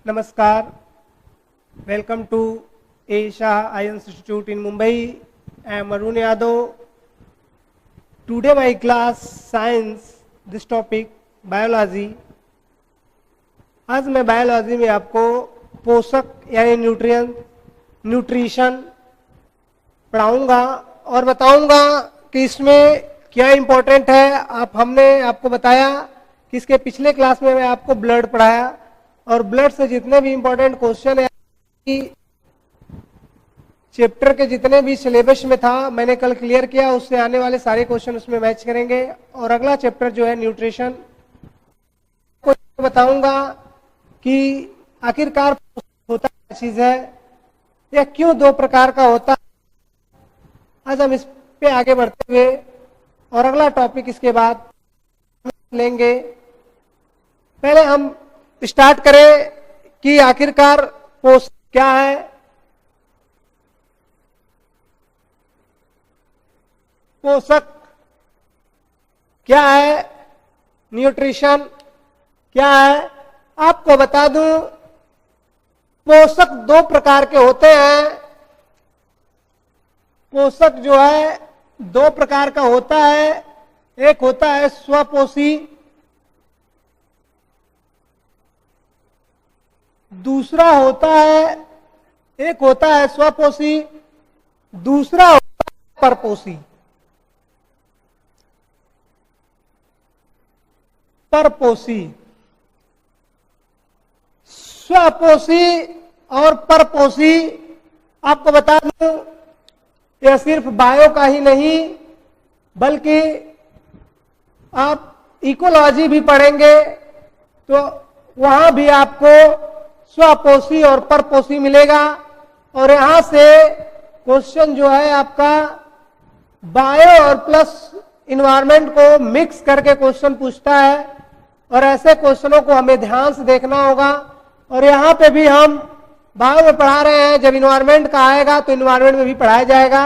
Namaskar. Welcome to A. Shah IANS Institute in Mumbai. I am Arun Yadav. Today my class science, this topic biology. आज मैं biology में आपको पोषक यानी nutrition पढ़ाऊंगा और बताऊंगा कि इसमें क्या इम्पोर्टेंट है। हमने आपको बताया कि इसके पिछले क्लास में मैं आपको ब्लड पढ़ाया और ब्लड से जितने भी इम्पोर्टेंट क्वेश्चन है कि चैप्टर के जितने भी सिलेबस में था मैंने कल क्लियर किया, उससे आने वाले सारे क्वेश्चन उसमें मैच करेंगे। और अगला चैप्टर जो है न्यूट्रिशन को बताऊंगा कि आखिरकार होता क्या चीज है या क्यों दो प्रकार का होता है। आज हम इस पे आगे बढ़ते हुए और अगला टॉपिक इसके बाद लेंगे। पहले हम स्टार्ट करें कि आखिरकार पोषक क्या है। पोषक क्या है, न्यूट्रिशन क्या है। आपको बता दूं पोषक दो प्रकार के होते हैं। पोषक जो है दो प्रकार का होता है। एक होता है स्वपोषी, दूसरा होता है एक होता है स्वपोषी, दूसरा होता है परपोषी। परपोषी, स्वपोषी और परपोषी आपको बता दूं यह सिर्फ बायो का ही नहीं बल्कि आप इकोलॉजी भी पढ़ेंगे तो वहां भी आपको स्वपोषी और परपोषी मिलेगा। और यहां से क्वेश्चन जो है आपका बायो और प्लस इन्वायरमेंट को मिक्स करके क्वेश्चन पूछता है और ऐसे क्वेश्चनों को हमें ध्यान से देखना होगा। और यहाँ पे भी हम बायो में पढ़ा रहे हैं, जब इन्वायरमेंट का आएगा तो इन्वायरमेंट में भी पढ़ाया जाएगा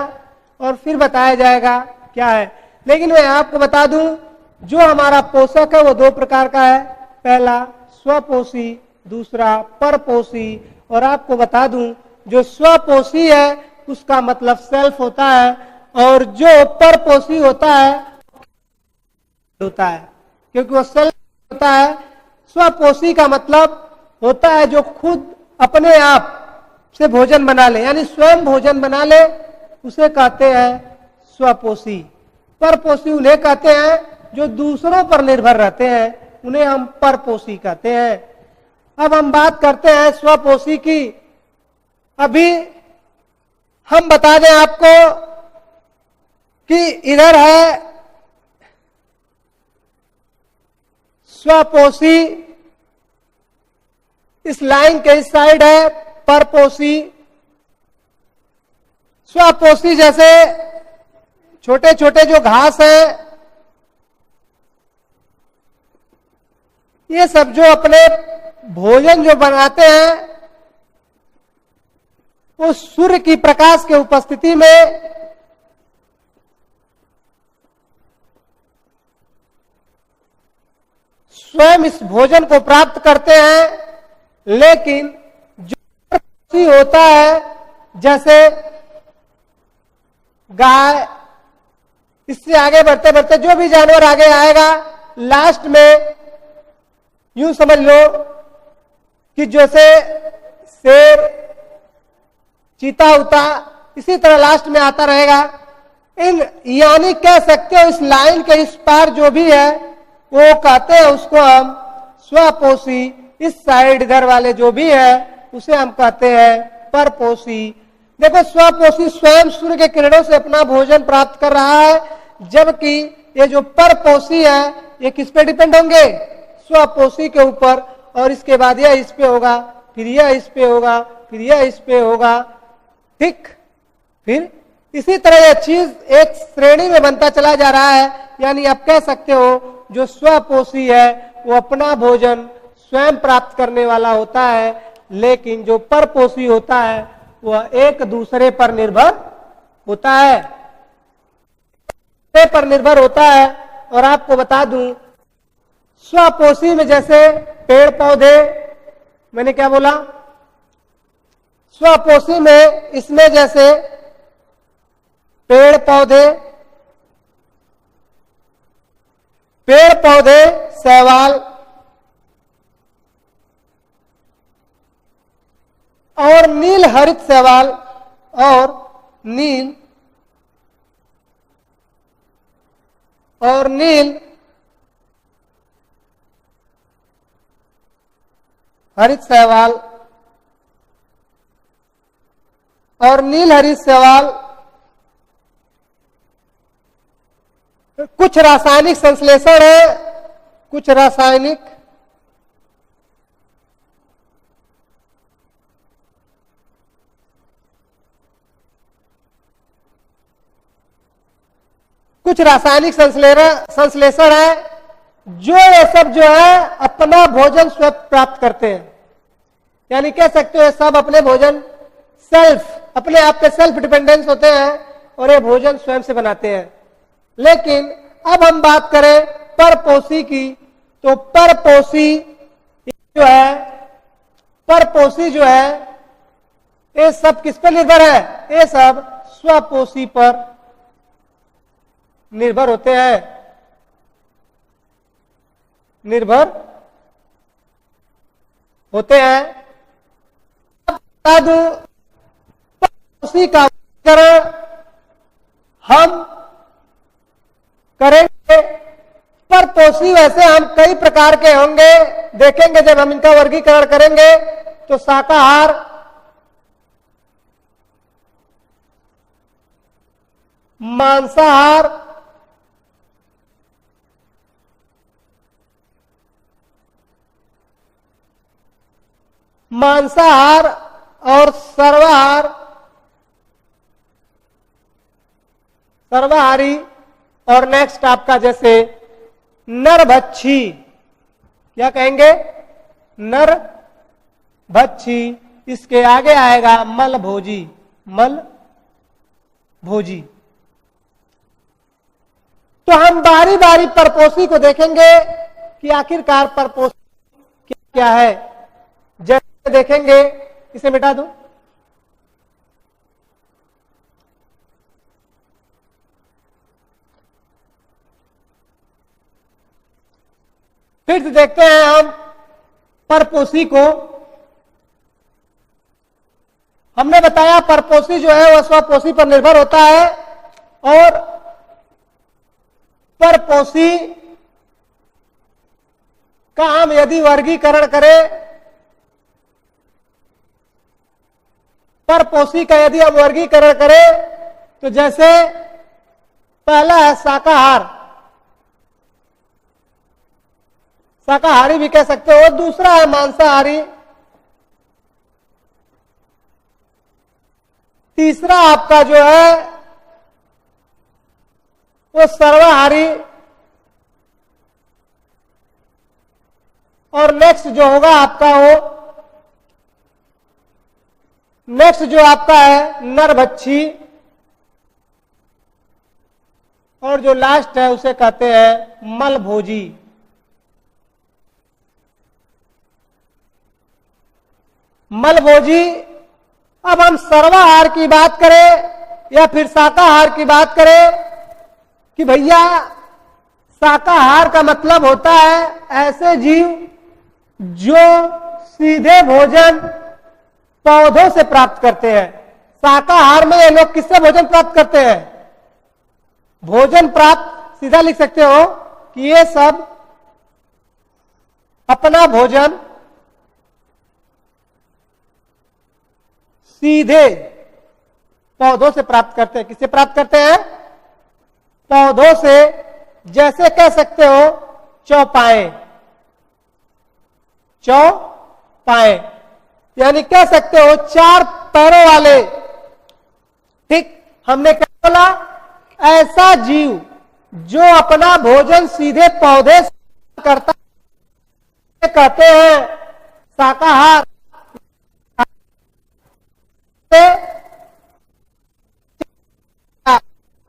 और फिर बताया जाएगा क्या है। लेकिन मैं आपको बता दूं जो हमारा पोषक है वो दो प्रकार का है, पहला स्वपोषी, दूसरा परपोषी। और आपको बता दूं जो स्वपोषी है उसका मतलब सेल्फ होता है और जो परपोषी होता है क्योंकि वो सेल्फ होता है। स्वपोषी का मतलब होता है जो खुद अपने आप से भोजन बना ले, यानी स्वयं भोजन बना ले, उसे कहते हैं स्वपोषी। परपोषी उन्हें कहते हैं जो दूसरों पर निर्भर रहते हैं, उन्हें हम परपोषी कहते हैं। अब हम बात करते हैं स्वपोषी की। अभी हम बता दें आपको कि इधर है स्वपोषी, इस लाइन के इस साइड है परपोषी। स्वपोषी जैसे छोटे छोटे जो घास है ये सब जो अपने भोजन जो बनाते हैं वो सूर्य की प्रकाश के उपस्थिति में स्वयं इस भोजन को प्राप्त करते हैं। लेकिन जो परपोषी होता है जैसे गाय, इससे आगे बढ़ते बढ़ते जो भी जानवर आगे आएगा लास्ट में यूं समझ लो कि जैसे शेर, चीता उता, इसी तरह लास्ट में आता रहेगा। यानी कह सकते हो इस लाइन के इस पार जो भी है वो कहते हैं उसको हम स्वपोषी, इस साइड इधर वाले जो भी है उसे हम कहते हैं परपोषी। देखो स्वपोषी स्वयं सूर्य के किरणों से अपना भोजन प्राप्त कर रहा है, जबकि ये जो परपोषी है ये किस पे डिपेंड होंगे, स्वपोषी के ऊपर। और इसके बाद यह इस पे होगा, फिर यह इस पे होगा, फिर यह इस पे होगा, ठीक। फिर इसी तरह यह चीज एक श्रेणी में बनता चला जा रहा है। यानी आप कह सकते हो जो स्वपोषी है वो अपना भोजन स्वयं प्राप्त करने वाला होता है, लेकिन जो परपोषी होता है वह एक दूसरे पर निर्भर होता है, पर निर्भर होता है। और आपको बता दूं स्वपोषी में जैसे पेड़ पौधे मैंने क्या बोला? स्वपोषी में इसमें जैसे पेड़ पौधे शैवाल और नील हरित शैवाल और नील हरित शैवाल और नील हरित शैवाल कुछ रासायनिक संश्लेषण है, कुछ रासायनिक संश्लेषण है जो ये सब जो है अपना भोजन स्वयं प्राप्त करते हैं। यानी कह सकते हो सब अपने भोजन अपने आप पे सेल्फ डिपेंडेंस होते हैं और ये भोजन स्वयं से बनाते हैं। लेकिन अब हम बात करें परपोषी की, तो परपोषी जो है ये सब किस पर निर्भर है? ये सब स्वपोषी पर निर्भर होते हैं, अब उसी का वर्गीकरण हम करेंगे। परपोषी वैसे हम कई प्रकार के होंगे, देखेंगे जब हम इनका वर्गीकरण करेंगे। तो शाकाहार, मांसाहार और सर्वाहारी और नेक्स्ट आपका जैसे नरभक्षी, क्या कहेंगे? नरभक्षी। इसके आगे आएगा मलभोजी। तो हम बारी बारी परपोषी को देखेंगे कि आखिरकार परपोषी क्या है। जैसे देखेंगे, इसे मिटा दो। फिर से देखते हैं हम परपोषी को। हमने बताया परपोषी जो है वह स्वपोषी पर निर्भर होता है और परपोषी का हम यदि वर्गीकरण करें, परपोषी का यदि हम वर्गीकरण करें तो जैसे पहला है शाकाहारी भी कह सकते हो, दूसरा है मांसाहारी, तीसरा आपका जो है वो सर्वाहारी और नेक्स्ट जो आपका है नरभक्षी और जो लास्ट है उसे कहते हैं मलभोजी। अब हम सर्वाहार की बात करें या फिर शाकाहार की बात करें कि भैया शाकाहार का मतलब होता है ऐसे जीव जो सीधे भोजन पौधों से प्राप्त करते हैं। शाकाहार में ये लोग किससे भोजन प्राप्त करते हैं? भोजन प्राप्त सीधा लिख सकते हो कि ये सब अपना भोजन सीधे पौधों से प्राप्त करते हैं। किससे प्राप्त करते हैं? पौधों से। जैसे कह सकते हो चौपाए, यानी कह सकते हो चार पैरों वाले। ठीक, हमने क्या बोला? ऐसा जीव जो अपना भोजन सीधे पौधे से करता है कहते हैं शाकाहार।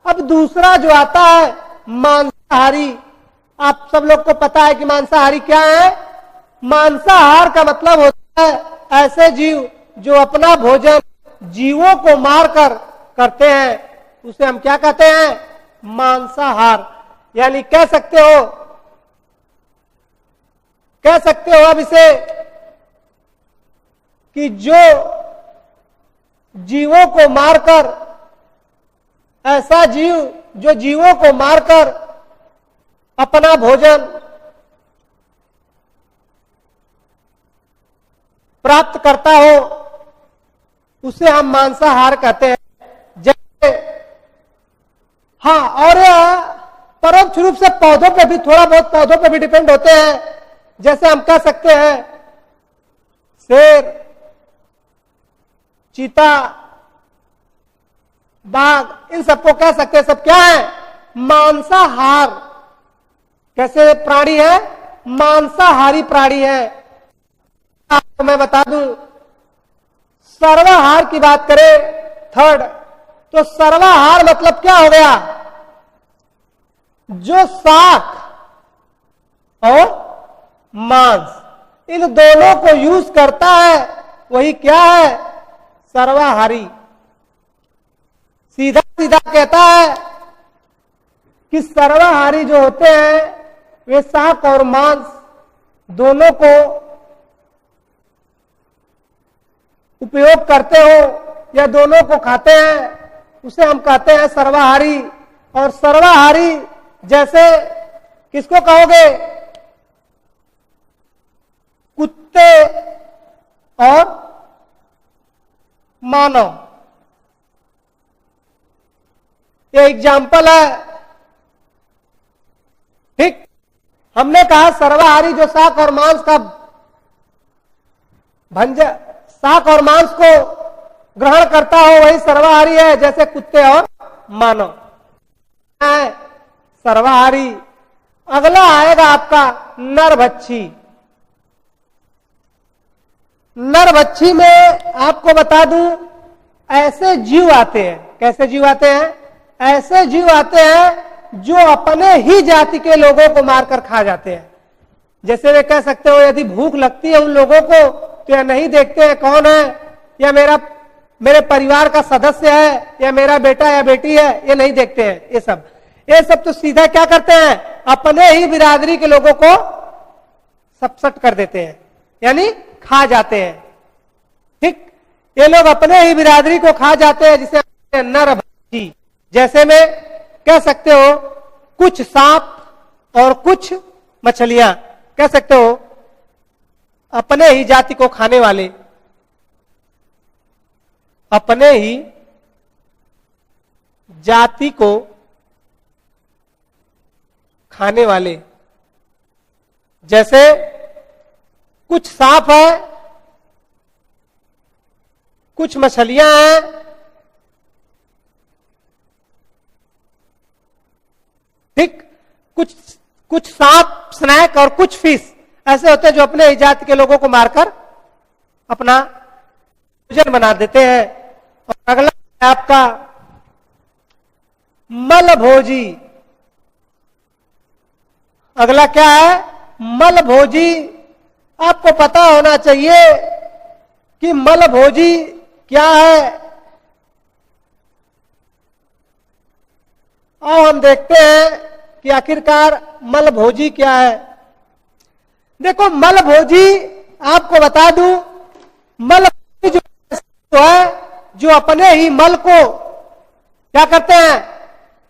अब दूसरा जो आता है मांसाहारी। आप सब लोग को पता है कि मांसाहारी क्या है? मांसाहार का मतलब होता ऐसे जीव जो अपना भोजन जीवों को मारकर करते हैं उसे हम क्या कहते हैं? मांसाहार। यानी कह सकते हो अब इसे कि जो जीवों को मारकर, ऐसा जीव जो जीवों को मारकर अपना भोजन प्राप्त करता हो उसे हम मांसाहार कहते हैं। जैसे हाँ, और परोक्ष रूप से पौधों पे भी, थोड़ा बहुत पौधों पे भी डिपेंड होते हैं। जैसे हम कह सकते हैं शेर, चीता, बाघ, इन सबको कह सकते हैं सब क्या है? मांसाहार। कैसे प्राणी है? मांसाहारी प्राणी है। आपको मैं बता दूं, सर्वाहार की बात करें थर्ड, तो सर्वाहार मतलब क्या हो गया? जो शाक और मांस इन दोनों को यूज करता है वही क्या है? सर्वाहारी। सीधा सीधा कहता है कि सर्वाहारी जो होते हैं वे शाक और मांस दोनों को उपयोग करते हो या दोनों को खाते हैं, उसे हम कहते हैं सर्वाहारी। और सर्वाहारी जैसे किसको कहोगे? कुत्ते और मानव। ये एग्जाम्पल है। ठीक, हमने कहा सर्वाहारी जो शाक और मांस का भंजन, शाक और मांस को ग्रहण करता हो वही सर्वाहारी है, जैसे कुत्ते और मानव है सर्वाहारी। अगला आएगा आपका नरभक्षी। नरभक्षी में आपको बता दूं, ऐसे जीव आते हैं। कैसे जीव आते हैं? ऐसे जीव आते हैं जो अपने ही जाति के लोगों को मारकर खा जाते हैं। जैसे वे कह सकते हो यदि भूख लगती है उन लोगों को तो यह नहीं देखते हैं कौन है, या मेरे परिवार का सदस्य है या मेरा बेटा या बेटी है, ये नहीं देखते हैं। ये सब तो सीधा क्या करते हैं? अपने ही बिरादरी के लोगों को सपसट कर देते हैं, यानी खा जाते हैं। ठीक, ये लोग अपने ही बिरादरी को खा जाते हैं, जिसे नरभक्षी। जैसे में कह सकते हो कुछ सांप और कुछ मछलियां, कह सकते हो अपने ही जाति को खाने वाले, अपने ही जाति को खाने वाले। जैसे कुछ सांप है, कुछ मछलियां हैं, ठीक, कुछ सांप, स्नैक और कुछ फिश ऐसे होते हैं जो अपने ही जाति के लोगों को मारकर अपना भोजन बना देते हैं। और अगला है आपका मलभोजी। अगला क्या है? मलभोजी। आपको पता होना चाहिए कि मलभोजी क्या है। आओ हम देखते हैं कि आखिरकार मलभोजी क्या है। देखो, मलभोजी आपको बता दूं, मलभोजी जो है जो अपने ही मल को क्या करते हैं?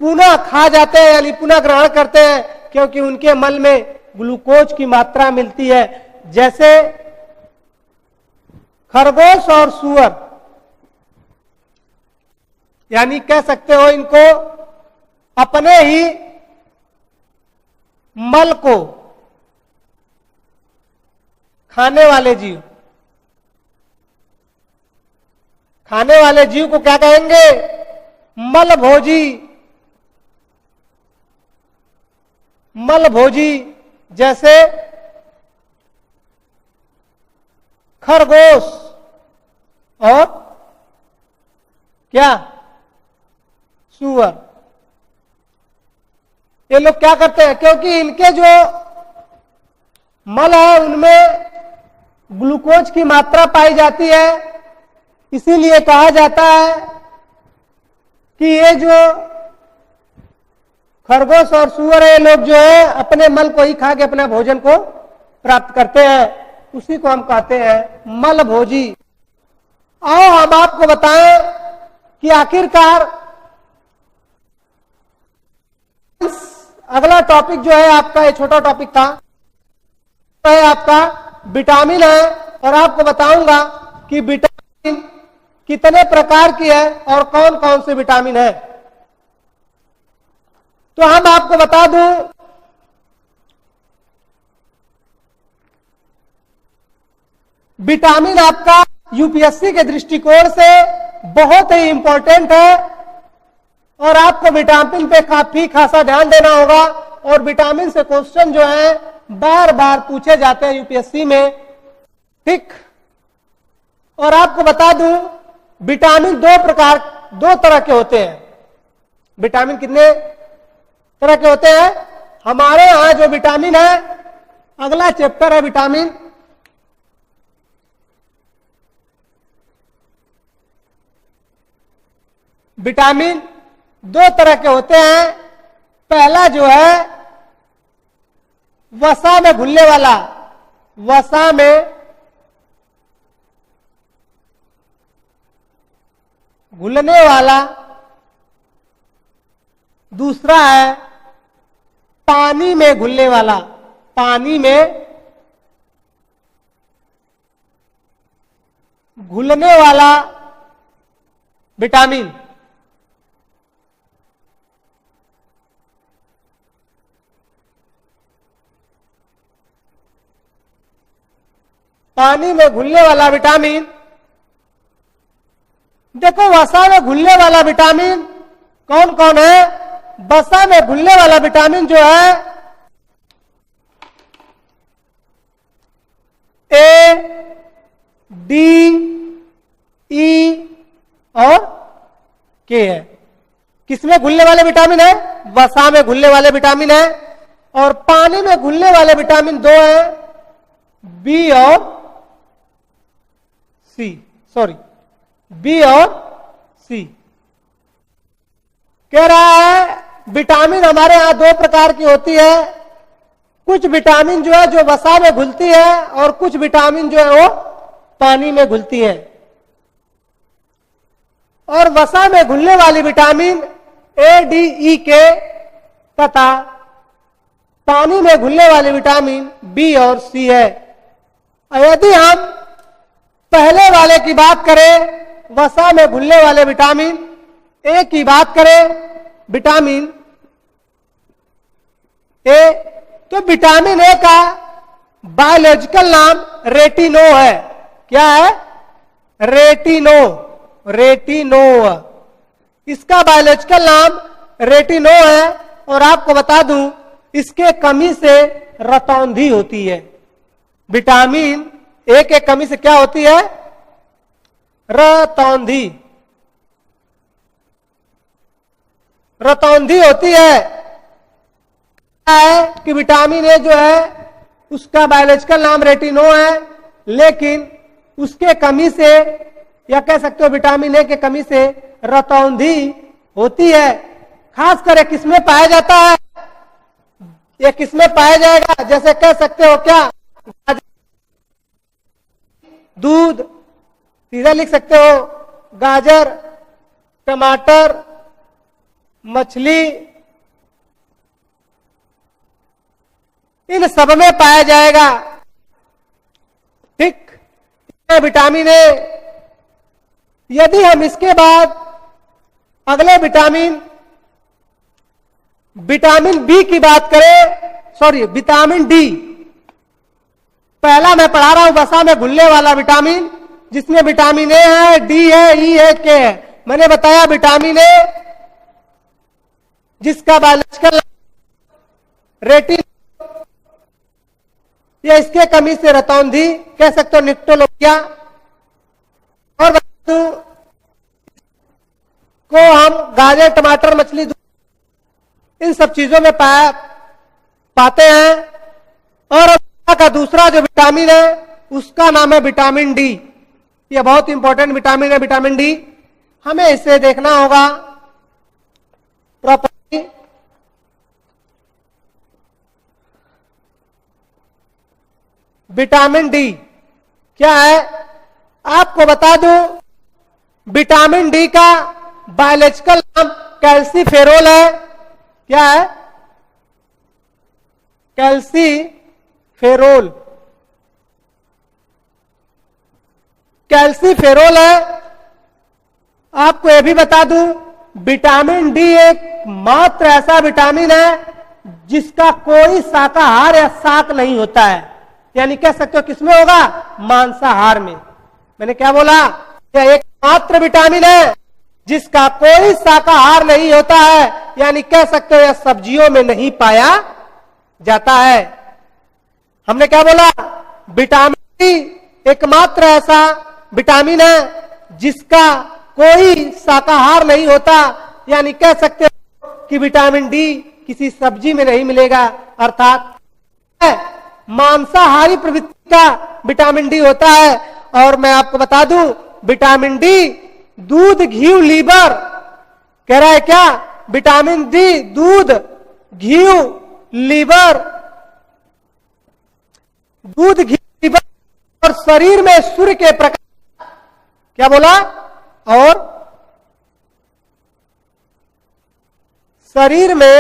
पुनः खा जाते हैं, यानी पुनः ग्रहण करते हैं, क्योंकि उनके मल में ग्लूकोज की मात्रा मिलती है। जैसे खरगोश और सुअर, यानी कह सकते हो इनको अपने ही मल को खाने वाले जीव। खाने वाले जीव को क्या कहेंगे? मलभोजी। मलभोजी जैसे खरगोश और क्या? सुअर। ये लोग क्या करते हैं? क्योंकि इनके जो मल है उनमें ग्लूकोज की मात्रा पाई जाती है। इसीलिए कहा जाता है कि ये जो खरगोश और सुअर है, लोग जो है अपने मल को ही खा के अपने भोजन को प्राप्त करते हैं, उसी को हम कहते हैं मलभोजी। आओ हम आपको बताएं कि आखिरकार अगला टॉपिक जो है आपका, ये छोटा टॉपिक था, है आपका विटामिन है, और आपको बताऊंगा कि विटामिन कितने प्रकार की है और कौन कौन से विटामिन है। तो हम आपको बता दूं, विटामिन आपका यूपीएससी के दृष्टिकोण से बहुत ही इंपॉर्टेंट है, और आपको विटामिन पे काफी खासा ध्यान देना होगा। और विटामिन से क्वेश्चन जो है बार बार पूछे जाते हैं यूपीएससी में, ठीक। और आपको बता दूं, विटामिन दो तरह के होते हैं। विटामिन कितने तरह के होते हैं? हमारे यहां जो विटामिन है, अगला चैप्टर है विटामिन। विटामिन दो तरह के होते हैं। पहला जो है वसा में घुलने वाला, वसा में घुलने वाला। दूसरा है पानी में घुलने वाला, पानी में घुलने वाला विटामिन। पानी में घुलने वाला विटामिन, देखो वसा में घुलने वाला विटामिन कौन कौन है? वसा में घुलने वाला विटामिन जो है ए, डी, ई और के है। किसमें घुलने वाले विटामिन है? वसा में घुलने वाले विटामिन है। और पानी में घुलने वाले विटामिन दो है, बी और सी, सॉरी बी और सी। कह रहा है विटामिन हमारे यहां दो प्रकार की होती है। कुछ विटामिन जो है जो वसा में घुलती है, और कुछ विटामिन जो है वो पानी में घुलती है। और वसा में घुलने वाली विटामिन ए, डी, ई, के तथा पानी में घुलने वाली विटामिन बी और सी है। यदि हम पहले वाले की बात करें, वसा में घुलने वाले विटामिन ए की बात करें, विटामिन ए, तो विटामिन ए का बायोलॉजिकल नाम रेटिनो है। क्या है? रेटिनो, रेटिनो। इसका बायोलॉजिकल नाम रेटिनो है। और आपको बता दूं, इसके कमी से रतौंधी होती है। विटामिन ए के कमी से क्या होती है? रतौंधी, रतौंधी होती है। क्या है कि विटामिन ए जो है उसका बायोलॉजिकल नाम रेटिनो है, लेकिन उसके कमी से, या कह सकते हो विटामिन ए के कमी से रतौंधी होती है। खास कर किसमें पाया जाता है? ये किसमें पाया जाएगा? जैसे कह सकते हो क्या, दूध, सीधा लिख सकते हो गाजर, टमाटर, मछली, इन सब में पाया जाएगा, ठीक। Vitamin A. यदि हम इसके बाद अगले विटामिन बी की बात करें, सॉरी विटामिन डी, पहला मैं पढ़ा रहा हूं वसा में घुलने वाला विटामिन, जिसमें विटामिन ए है, डी है, ई है, के है। मैंने बताया विटामिन ए जिसका बायोलॉजिकल रेटिन, या इसके कमी से रतौंधी, कह सकते हो निक्टोलोपिया। और को हम गाजर, टमाटर, मछली, इन सब चीजों में पाते हैं। और का दूसरा जो विटामिन है उसका नाम है विटामिन डी। यह बहुत इंपॉर्टेंट विटामिन है, विटामिन डी। हमें इसे देखना होगा प्रॉपर्टी। विटामिन डी क्या है आपको बता दूं, विटामिन डी का बायोलॉजिकल नाम कैल्सीफेरोल है। क्या है? कैल्सीफेरोल। कैल्सीफेरोल है। आपको यह भी बता दूं, विटामिन डी एक मात्र ऐसा विटामिन है जिसका कोई शाकाहार या शाक नहीं होता है। यानी कह सकते हो किसमें होगा? मांसाहार में। मैंने क्या बोला? यह एक मात्र विटामिन है जिसका कोई शाकाहार नहीं होता है, यानी कह सकते हो यह सब्जियों में नहीं पाया जाता है। हमने क्या बोला? विटामिन डी एकमात्र ऐसा विटामिन है जिसका कोई शाकाहार नहीं होता, यानी कह सकते हो कि विटामिन डी किसी सब्जी में नहीं मिलेगा, अर्थात मांसाहारी प्रवृत्ति का विटामिन डी होता है। और मैं आपको बता दूं, विटामिन डी दूध, घी, लीवर कह रहा है क्या? विटामिन डी दूध, घी, लीवर, दूध, घी, लीवर और शरीर में सूर्य के प्रकाश। क्या बोला? और शरीर में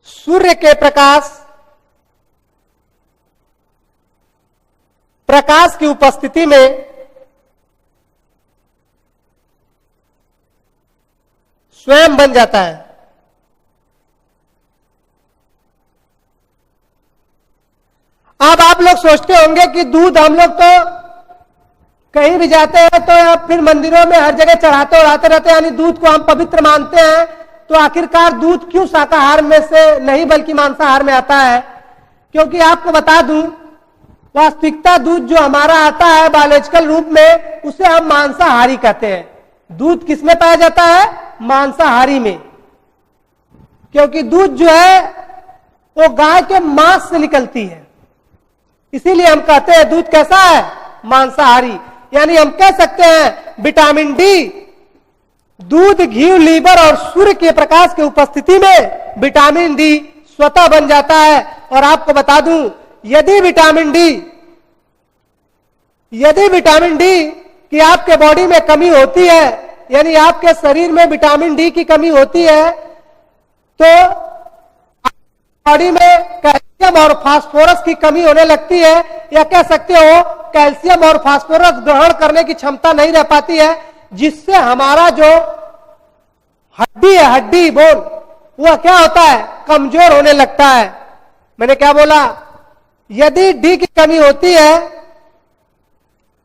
सूर्य के प्रकाश की उपस्थिति में स्वयं बन जाता है। अब आप लोग सोचते होंगे कि दूध हम लोग तो कहीं भी जाते हैं तो या फिर मंदिरों में हर जगह चढ़ाते उड़ाते रहते हैं, यानी दूध को हम पवित्र मानते हैं, तो आखिरकार दूध क्यों शाकाहार में से नहीं बल्कि मांसाहार में आता है? क्योंकि आपको बता दूं, वास्तविकता दूध जो हमारा आता है बायोलॉजिकल रूप में, उसे हम मांसाहारी कहते हैं। दूध किसमें पाया जाता है? मांसाहारी में। क्योंकि दूध जो है वो गाय के मांस से निकलती है, इसीलिए हम कहते हैं दूध कैसा है? मांसाहारी। यानी हम कह सकते हैं विटामिन डी दूध, घी, लीवर और सूर्य के प्रकाश की उपस्थिति में विटामिन डी स्वतः बन जाता है। और आपको बता दूं, यदि विटामिन डी की आपके बॉडी में कमी होती है, यानी आपके शरीर में विटामिन डी की कमी होती है, तो बॉडी में कैल्शियम और फास्फोरस की कमी होने लगती है, या कह सकते हो कैल्शियम और फास्फोरस ग्रहण करने की क्षमता नहीं रह पाती है, जिससे हमारा जो हड्डी है, हड्डी बोन, वह क्या होता है? कमजोर होने लगता है। मैंने क्या बोला? यदि डी की कमी होती है,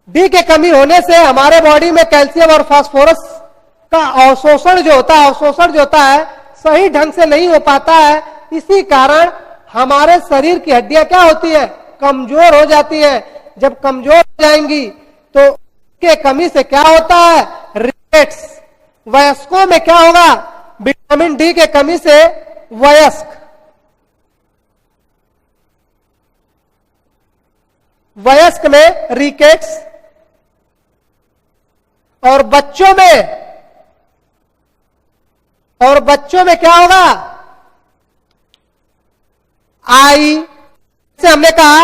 डी के कमी होने से हमारे बॉडी में कैल्शियम और फास्फोरस का अवशोषण जो होता है सही ढंग से नहीं हो पाता है। इसी कारण हमारे शरीर की हड्डियां क्या होती है? कमजोर हो जाती है। जब कमजोर हो जाएंगी तो के कमी से क्या होता है? रिकेट्स। वयस्कों में क्या होगा? विटामिन डी के कमी से वयस्क में रिकेट्स, और बच्चों में क्या होगा? आई से हमने कहा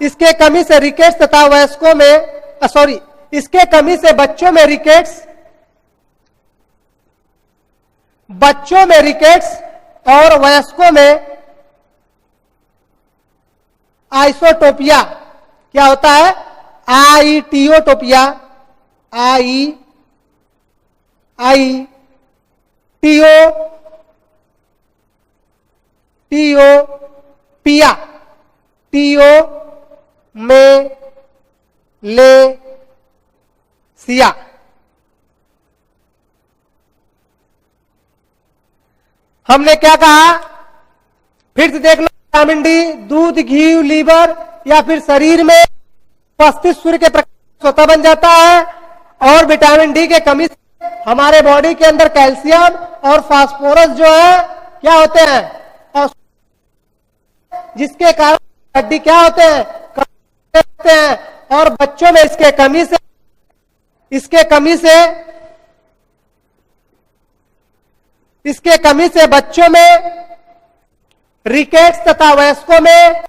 इसके कमी से रिकेट्स तथा वयस्कों में इसके कमी से बच्चों में रिकेट्स और वयस्कों में आइसोटोपिया क्या होता है? आईटीओटोपिया, टीओ हमने क्या कहा? फिर से देख लो, विटामिन डी दूध, घी, लीवर या फिर शरीर में उपस्थित सूर्य के प्रकाश स्वतः बन जाता है, और विटामिन डी के कमी से हमारे बॉडी के अंदर कैल्शियम और फास्फोरस जो है क्या होते हैं? और जिसके कारण हड्डी क्या होते हैं? होते हैं और बच्चों में इसके कमी से बच्चों में रिकेट्स तथा वयस्कों में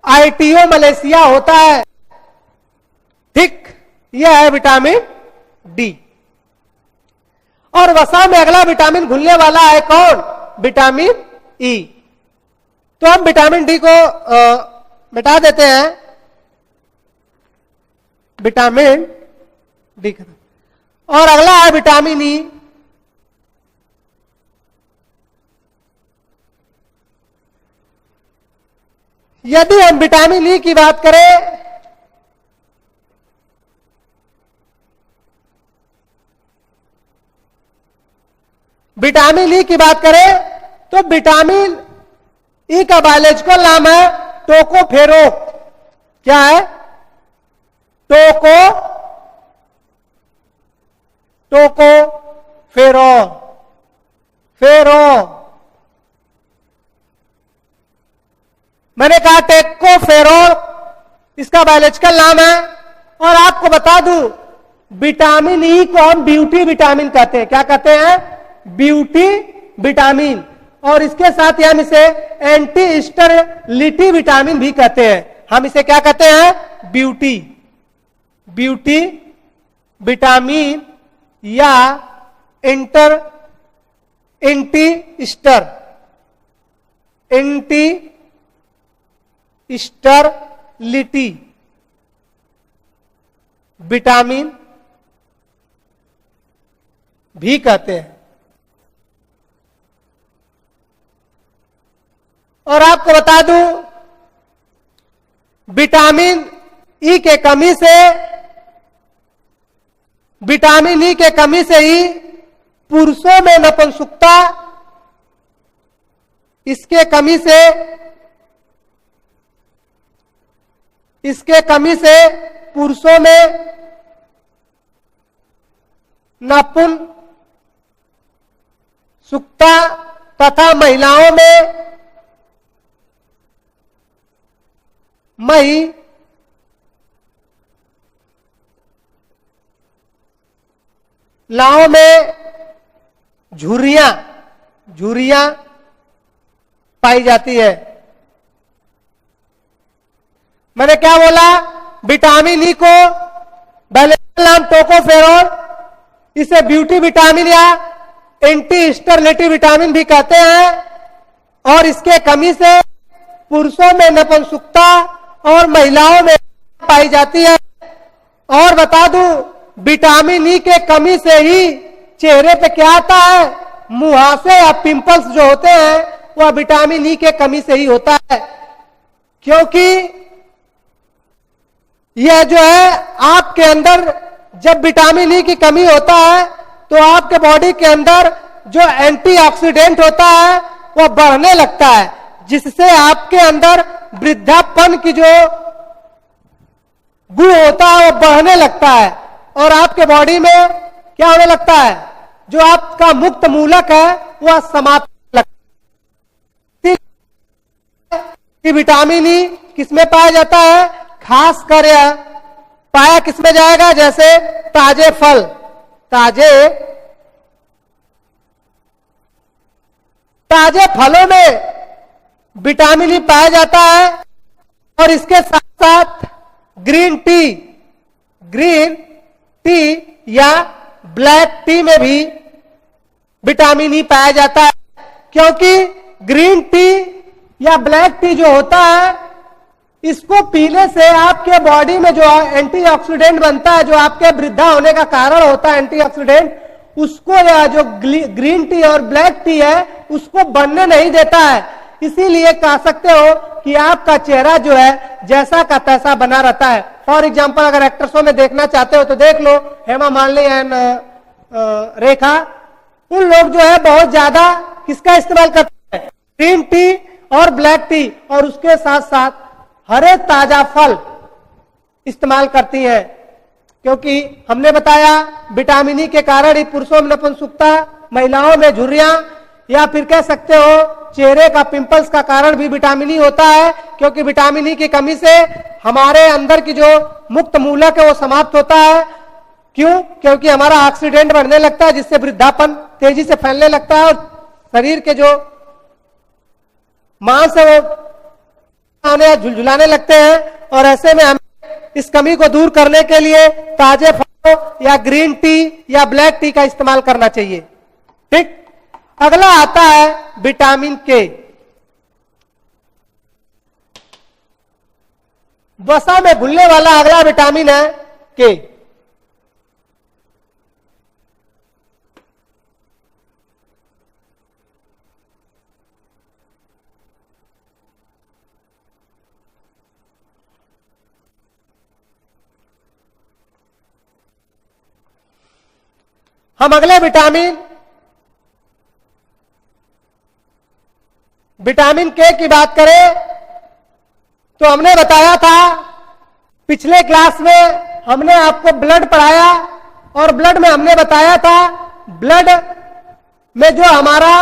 आईटीओ मलेशिया होता है। ठीक, यह है विटामिन डी। और वसा में अगला विटामिन घुलने वाला है कौन? Vitamin E. तो हम विटामिन डी को मिटा देते हैं, विटामिन डी खत्म। और अगला है विटामिन ई। यदि हम विटामिन ई की बात करें तो विटामिन ई का बायोलॉजिकल नाम है टोकोफेरो। क्या है? टोकोफेरो। मैंने कहा टेकोफेरोल इसका बायोलॉजिकल नाम है। और आपको बता दूं, विटामिन ई को हम ब्यूटी विटामिन कहते हैं। क्या कहते हैं? Beauty vitamin. और इसके साथ ही हम इसे एंटी स्टेरिलिटी विटामिन भी कहते हैं। हम इसे क्या कहते हैं? ब्यूटी विटामिन या एंटी स्टेरिलिटी विटामिन भी कहते हैं। और आपको बता दूं, विटामिन ई के कमी से ही पुरुषों में नपुंसकता, इसके कमी से पुरुषों में नपुंसकता तथा महिलाओं में झुर्रियां पाई जाती है। मैंने क्या बोला? विटामिन ई को बायोलॉजिकल नाम टोकोफेरोल, इसे ब्यूटी विटामिन या एंटी स्टेरिलिटी विटामिन भी कहते हैं। और इसके कमी से पुरुषों में नपुंसकता और महिलाओं में पाई जाती है। और बता दूं, विटामिन ई के कमी से ही चेहरे पे क्या आता है? मुहासे या पिंपल्स जो होते हैं वह विटामिन ई के कमी से ही होता है। क्योंकि यह जो है आपके अंदर जब विटामिन ई की कमी होता है तो आपके बॉडी के अंदर जो एंटीऑक्सीडेंट होता है वह बढ़ने लगता है, जिससे आपके अंदर वृद्धापन की जो गुण होता है वो बढ़ने लगता है। और आपके बॉडी में क्या होने लगता है? जो आपका मुक्त मूलक है वह समाप्त लगता है। विटामिन ई किसमें पाया जाता है? खास कर यह पाया किसमें जाएगा? जैसे ताजे फलों में विटामिन ई पाया जाता है। और इसके साथ साथ ग्रीन टी या ब्लैक टी में भी विटामिन ई पाया जाता है। क्योंकि ग्रीन टी या ब्लैक टी जो होता है, इसको पीने से आपके बॉडी में जो एंटीऑक्सीडेंट बनता है, जो आपके वृद्धा होने का कारण होता है एंटीऑक्सीडेंट, उसको या जो ग्रीन टी और ब्लैक टी है उसको बनने नहीं देता है। इसीलिए कह सकते हो कि आपका चेहरा जो है जैसा का तैसा बना रहता है। फॉर एग्जाम्पल, अगर एक्ट्रेसों में देखना चाहते हो तो देख लो, हेमा मालिनी एंड रेखा, उन लोग जो है बहुत ज्यादा किसका इस्तेमाल करते हैं? ग्रीन टी और ब्लैक टी, और उसके साथ साथ हरे ताजा फल इस्तेमाल करती हैं। क्योंकि हमने बताया विटामिन ई के कारण ही पुरुषों में नपुंसकता, महिलाओं में झुर्रियां, या फिर कह सकते हो चेहरे का पिंपल्स का कारण भी विटामिन ई होता है। क्योंकि विटामिन ई की कमी से हमारे अंदर की जो मुक्त मूलक है वो समाप्त होता है। क्यों? क्योंकि हमारा ऑक्सीडेंट बढ़ने लगता है, जिससे वृद्धापन तेजी से फैलने लगता है और शरीर के जो मांस है वो आने या झुलझुलाने लगते हैं। और ऐसे में हमें इस कमी को दूर करने के लिए ताजे फलों या ग्रीन टी या ब्लैक टी का इस्तेमाल करना चाहिए। ठीक। अगला आता है विटामिन के। वसा में घुलने वाला अगला विटामिन है के। हम अगले विटामिन के की बात करें तो हमने बताया था पिछले क्लास में, हमने आपको ब्लड पढ़ाया और ब्लड में हमने बताया था ब्लड में जो हमारा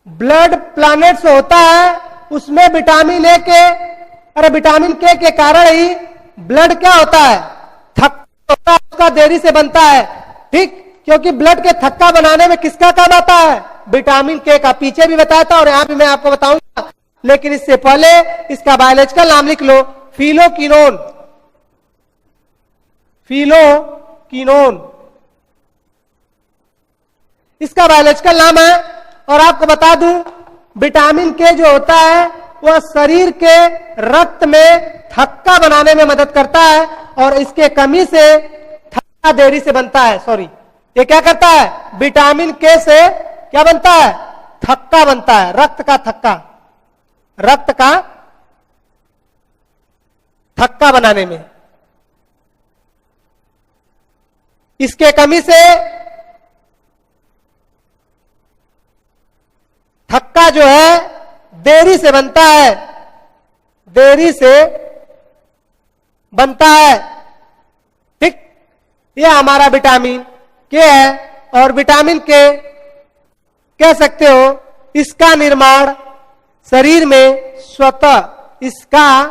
ब्लड प्लैनेट्स होता है उसमें विटामिन ए के विटामिन के कारण ही ब्लड क्या होता है, थक्का होता है, उसका देरी से बनता है। ठीक। क्योंकि ब्लड के थक्का बनाने में किसका काम आता है, विटामिन के का। पीछे भी बताया था और यहां भी मैं आपको बताऊंगा, लेकिन इससे पहले इसका बायोलॉजिकल नाम लिख लो, फिलोक्विनोन। फिलोक्विनोन इसका बायोलॉजिकल नाम है। और आपको बता दूं विटामिन के जो होता है वह शरीर के रक्त में थक्का बनाने में मदद करता है और इसके कमी से थक्का देरी से बनता है। सॉरी, ये क्या करता है, विटामिन के से क्या बनता है, थक्का बनता है, रक्त का थक्का, रक्त का थक्का बनाने में। इसके कमी से थक्का जो है देरी से बनता है, देरी से बनता है। ठीक। यह हमारा विटामिन के है। और विटामिन के कह सकते हो इसका निर्माण शरीर में स्वतः, इसका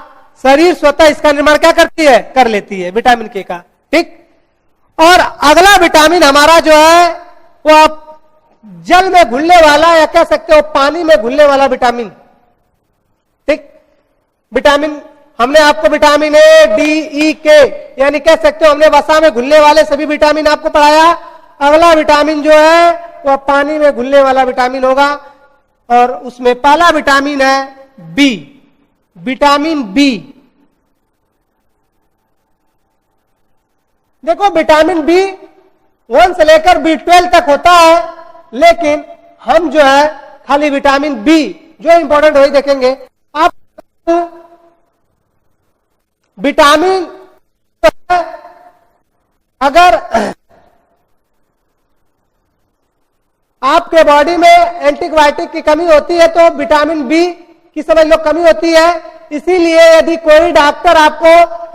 शरीर स्वतः इसका निर्माण क्या करती है, कर लेती है विटामिन के का। ठीक। और अगला विटामिन हमारा जो है वो जल में घुलने वाला या कह सकते हो पानी में घुलने वाला विटामिन। ठीक। विटामिन हमने आपको विटामिन ए, डी, ई, के यानी कह सकते हो हमने वसा में घुलने वाले सभी विटामिन आपको पढ़ाया। अगला विटामिन जो है वह पानी में घुलने वाला विटामिन होगा और उसमें पहला विटामिन है बी, विटामिन बी। देखो विटामिन बी 1 से लेकर B12 तक होता है, लेकिन हम जो है खाली विटामिन बी जो इंपॉर्टेंट वही देखेंगे। आप विटामिन अगर आपके बॉडी में एंटीबायोटिक की कमी होती है तो विटामिन बी की समझ लो कमी होती है। इसीलिए यदि कोई डॉक्टर आपको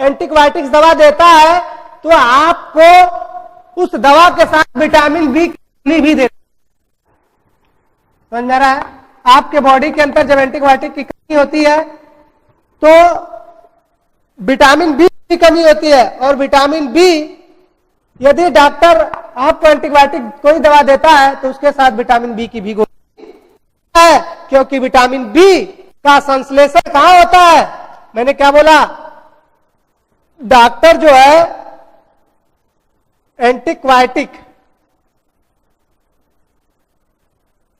एंटीबायोटिक्स दवा देता है तो आपको उस दवा के साथ विटामिन बी की भी देता है। समझ रहा है? आपके बॉडी के अंदर जब एंटीबायोटिक की कमी होती है तो विटामिन बी की कमी होती है और विटामिन बी यदि डॉक्टर आपको एंटीबायोटिक कोई दवा देता है तो उसके साथ विटामिन बी की भी गोली है, क्योंकि विटामिन बी का संश्लेषण कहां होता है। मैंने क्या बोला, डॉक्टर जो है एंटीबायोटिक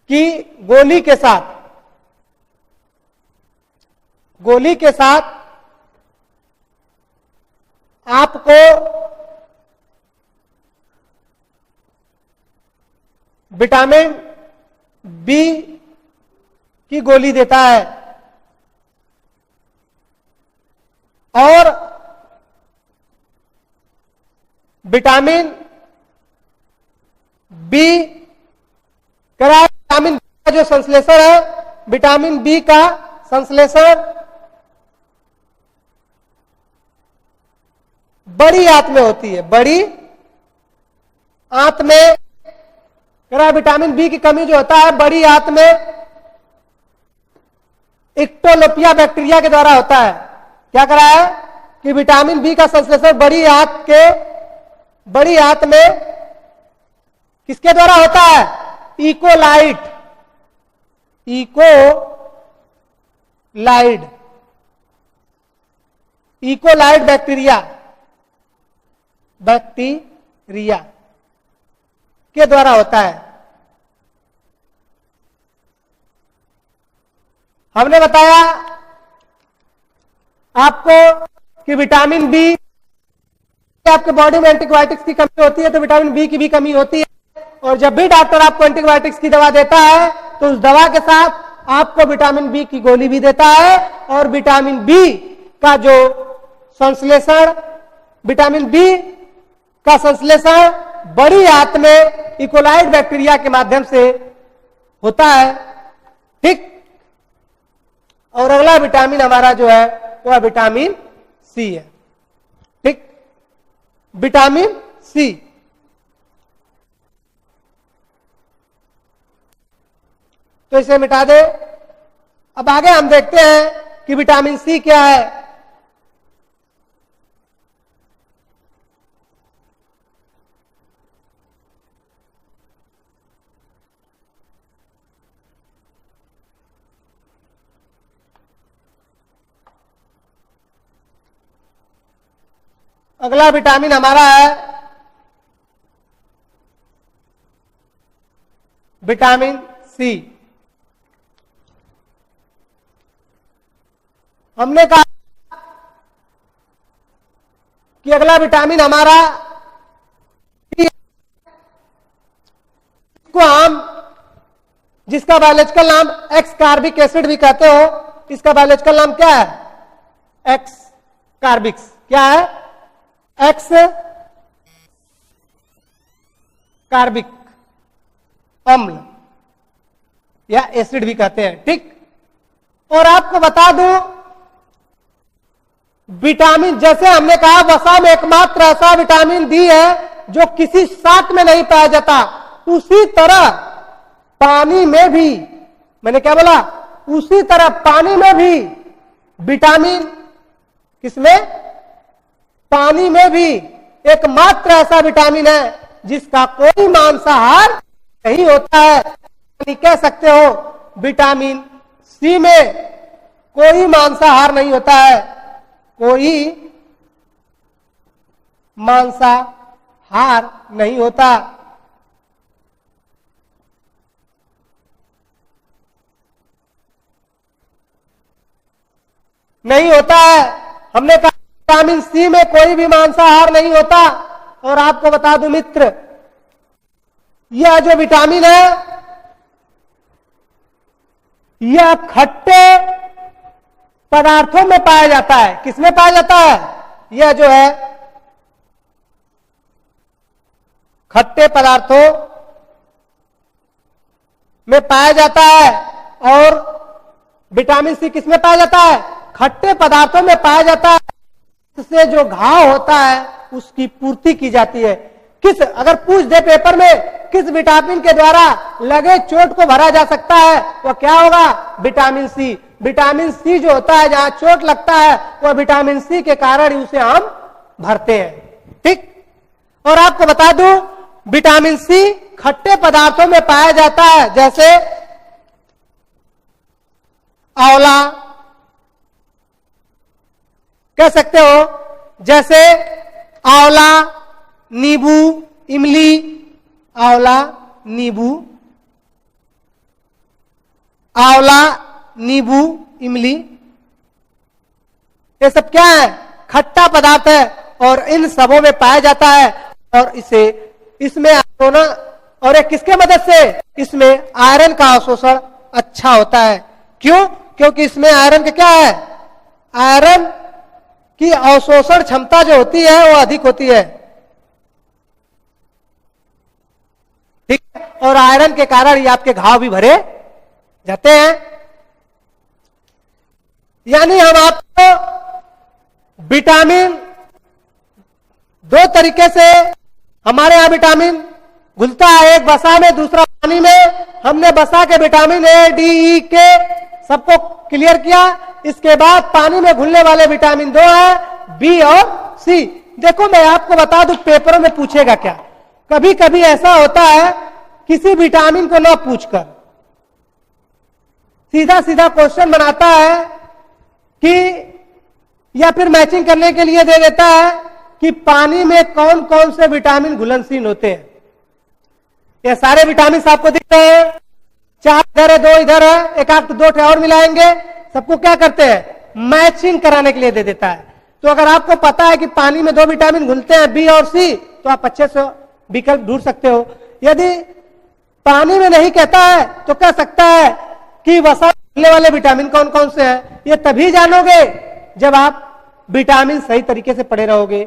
की गोली के साथ आपको विटामिन बी की गोली देता है और विटामिन बी विटामिन बी का जो संश्लेषण है, विटामिन बी का संश्लेषण बड़ी आंत में होती है। बड़ी आंत में विटामिन बी की कमी जो होता है बड़ी आंत में इक्टोलोपिया बैक्टीरिया के द्वारा होता है। क्या करा है कि विटामिन बी का संश्लेषण बड़ी आंत में किसके द्वारा होता है? इकोलाइड बैक्टीरिया के द्वारा होता है। हमने बताया आपको कि विटामिन बी, आपके बॉडी में एंटीबायोटिक्स की कमी होती है तो विटामिन बी की भी कमी होती है, और जब भी डॉक्टर आपको एंटीबायोटिक्स की दवा देता है तो उस दवा के साथ आपको विटामिन बी की गोली भी देता है, और विटामिन बी का जो संश्लेषण, विटामिन बी का संश्लेषण बड़ी आंत में इकोलाइड बैक्टीरिया के माध्यम से होता है। ठीक। और अगला विटामिन हमारा जो है वह विटामिन सी है। ठीक, विटामिन सी। तो इसे मिटा दे। अब आगे हम देखते हैं कि विटामिन सी क्या है। अगला विटामिन हमारा है विटामिन सी। हमने कहा कि अगला विटामिन हमारा इसको हम, जिसका बायोलॉजिकल नाम एक्स कार्बिक एसिड भी कहते हो, इसका बायोलॉजिकल नाम क्या है? X Carbix. क्या है? एक्स कार्बिक अम्ल या एसिड भी कहते हैं। ठीक। और आपको बता दूं, विटामिन, जैसे हमने कहा वसा में एकमात्र ऐसा विटामिन डी है जो किसी शाक में नहीं पाया जाता, उसी तरह पानी में भी, मैंने क्या बोला? उसी तरह पानी में भी विटामिन, किसमें? पानी में भी एकमात्र ऐसा विटामिन है जिसका कोई मांसाहार नहीं होता है। यानी कह सकते हो विटामिन सी में कोई मांसाहार नहीं होता है, कोई मांसाहार नहीं होता। नहीं होता है। हमने कहा विटामिन सी में कोई भी मांसाहार नहीं होता। और आपको बता दूं मित्र, यह जो विटामिन है यह खट्टे पदार्थों में पाया जाता है। किसमें पाया जाता है? यह जो है खट्टे पदार्थों में पाया जाता है। और विटामिन सी किसमें पाया जाता है? खट्टे पदार्थों में पाया जाता है। इससे जो घाव होता है उसकी पूर्ति की जाती है। किस, अगर पूछ दे पेपर में किस विटामिन के द्वारा लगे चोट को भरा जा सकता है, वह क्या होगा? Vitamin C. विटामिन सी जो होता है, जहां चोट लगता है, वह विटामिन सी के कारण उसे हम भरते हैं। ठीक। और आपको बता दूं, विटामिन सी खट्टे पदार्थों में पाया जाता है, जैसे आंवला कह सकते हो, जैसे आंवला, नींबू, इमली, आंवला, नींबू, आंवला, नींबू, इमली, ये सब क्या है? खट्टा पदार्थ है और इन सबों में पाया जाता है। और इसमें और ये किसके मदद से? इसमें आयरन का अवशोषण अच्छा होता है। क्यों? क्योंकि इसमें आयरन का क्या है? आयरन की अवशोषण क्षमता जो होती है वो अधिक होती है। ठीक है। और आयरन के कारण ये आपके घाव भी भरे जाते हैं। यानी हम आपको विटामिन दो तरीके से, हमारे यहां विटामिन घुलता है, एक वसा में, दूसरा पानी में। हमने वसा के विटामिन ए, डी, ई के सबको क्लियर किया। इसके बाद पानी में घुलने वाले विटामिन 2 है, बी और सी। देखो मैं आपको बता दूं, पेपरों में पूछेगा क्या, कभी कभी ऐसा होता है किसी विटामिन को ना पूछकर सीधा सीधा क्वेश्चन बनाता है कि, या फिर मैचिंग करने के लिए दे देता है कि पानी में कौन कौन से विटामिन घुलनशील होते हैं। ये सारे विटामिन आपको दिख रहे हैं, 4 इधर है, 2 इधर है, एक आध 2 और मिलाएंगे, सबको क्या करते हैं, मैचिंग कराने के लिए दे देता है। तो अगर आपको पता है कि पानी में 2 विटामिन घुलते हैं, बी और सी, तो आप अच्छे से विकल्प ढूंढ सकते हो। यदि पानी में नहीं कहता है तो कह सकता है कि वसा घुलने वाले विटामिन कौन कौन से हैं। ये तभी जानोगे जब आप विटामिन सही तरीके से पढ़े रहोगे।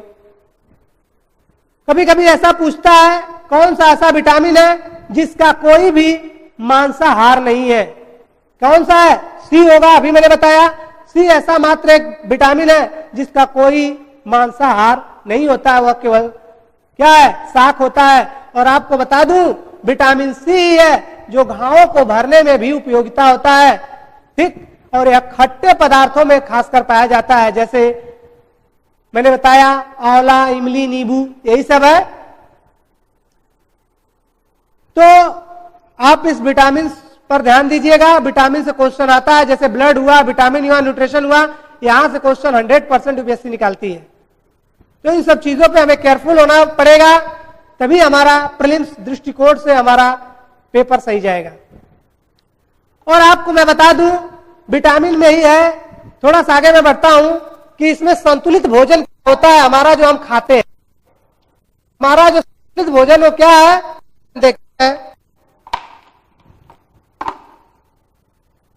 कभी कभी ऐसा पूछता है कौन सा ऐसा विटामिन है जिसका कोई भी मांसाहार नहीं है, कौन सा है, सी होगा। अभी मैंने बताया सी ऐसा मात्र एक विटामिन है जिसका कोई मांसाहार नहीं होता है, वह केवल क्या है, शाक होता है। और आपको बता दूं विटामिन सी है जो घावों को भरने में भी उपयोगिता होता है, ठीक। और यह खट्टे पदार्थों में खासकर पाया जाता है, जैसे मैंने बताया आंवला, इमली, नींबू, यही सब है। तो आप इस विटामिन पर ध्यान दीजिएगा। विटामिन से क्वेश्चन आता है, जैसे ब्लड हुआ, विटामिन हुआ, न्यूट्रिशन हुआ, यहां से क्वेश्चन 100% यूपीएससी निकालती है। तो इन सब चीजों पे हमें केयरफुल होना पड़ेगा, तभी हमारा प्रीलिम्स दृष्टिकोण से हमारा पेपर सही जाएगा। और आपको मैं बता दूं विटामिन में ही है, थोड़ा सा आगे मैं बढ़ता हूं कि इसमें संतुलित भोजन होता है हमारा जो हम खाते हैं। हमारा जो संतुलित भोजन वो क्या है देखते हैं।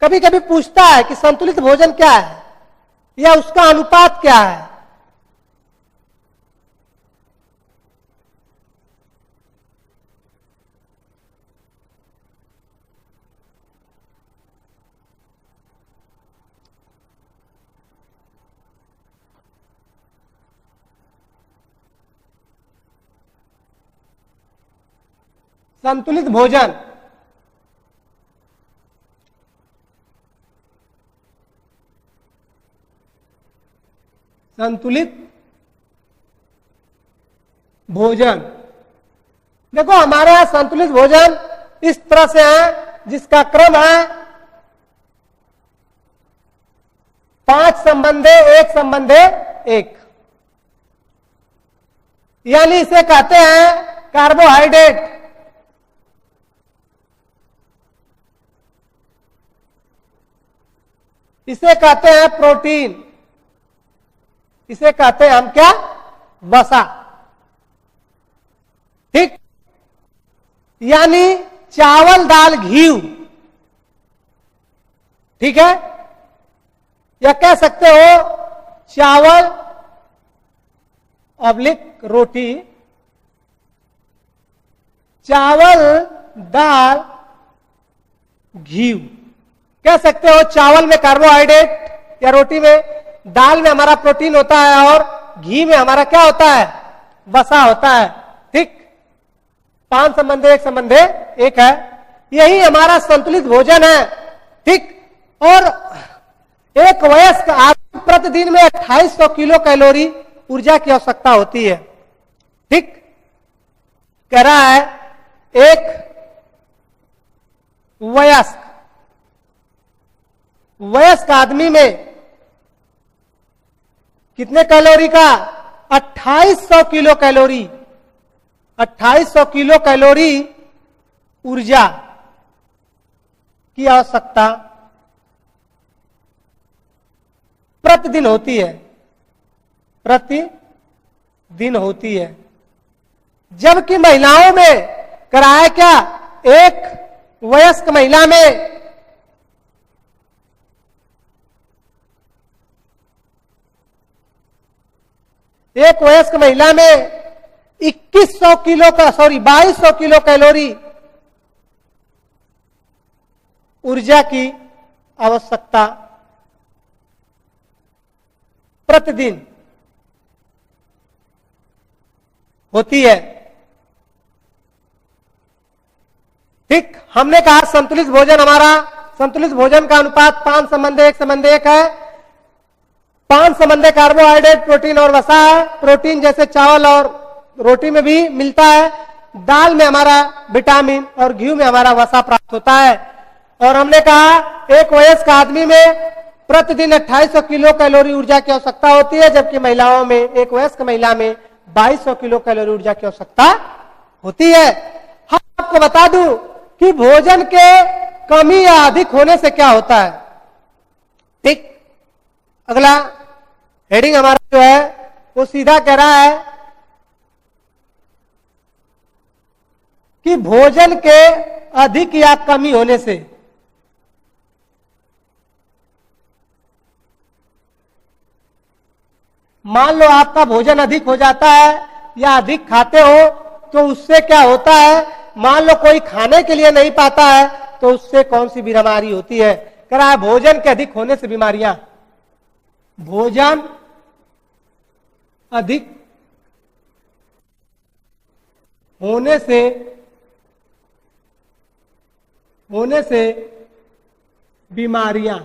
कभी कभी पूछता है कि संतुलित भोजन क्या है या उसका अनुपात क्या है। संतुलित भोजन देखो हमारे यहां संतुलित भोजन इस तरह से है, जिसका क्रम है 5 संबंधे 1 संबंधे 1, यानी इसे कहते हैं कार्बोहाइड्रेट, इसे कहते हैं प्रोटीन, इसे कहते हैं हम क्या, वसा, ठीक। यानी चावल, दाल, घी, ठीक है। या कह सकते हो चावल ऑब्लिक रोटी, चावल, दाल, घी। कह सकते हो चावल में कार्बोहाइड्रेट या रोटी में, दाल में हमारा प्रोटीन होता है और घी में हमारा क्या होता है, वसा होता है, ठीक। 5 संबंधे 1 संबंधे 1 है, यही हमारा संतुलित भोजन है, ठीक। और एक वयस्क आदमी प्रतिदिन में 2800 किलो कैलोरी ऊर्जा की आवश्यकता होती है, ठीक। कह रहा है एक वयस्क आदमी में कितने कैलोरी का, 2800 किलो कैलोरी, 2800 किलो कैलोरी ऊर्जा की आवश्यकता प्रतिदिन होती है, प्रतिदिन होती है। जबकि महिलाओं में कराया क्या, एक वयस्क महिला में एक वयस्क महिला में 2100 किलो का 2200 किलो कैलोरी ऊर्जा की आवश्यकता प्रतिदिन होती है, ठीक। हमने कहा संतुलित भोजन हमारा संतुलित भोजन का अनुपात 5:1:1 है। 5 कार्बोहाइड्रेट, प्रोटीन और वसा है। प्रोटीन जैसे चावल और रोटी में भी मिलता है। दाल में हमारा विटामिन और घी में हमारा वसा प्राप्त होता है। और हमने कहा एक वयस्क आदमी में प्रतिदिन 2800 किलो कैलोरी ऊर्जा की आवश्यकता होती है, जबकि महिलाओं में, एक वयस्क महिला में 2200 किलो कैलोरी ऊर्जा की आवश्यकता होती है। हम आपको बता दूं कि भोजन के कमी या अधिक होने से क्या होता है। ठीक, अगला हेडिंग हमारा जो है वो सीधा कह रहा है कि भोजन के अधिक या कमी होने से मान लो आपका भोजन अधिक हो जाता है या अधिक खाते हो तो उससे क्या होता है। मान लो कोई खाने के लिए नहीं पाता है तो उससे कौन सी बीमारी होती है। कह रहा है भोजन के अधिक होने से बीमारियां, भोजन अधिक होने से बीमारियां।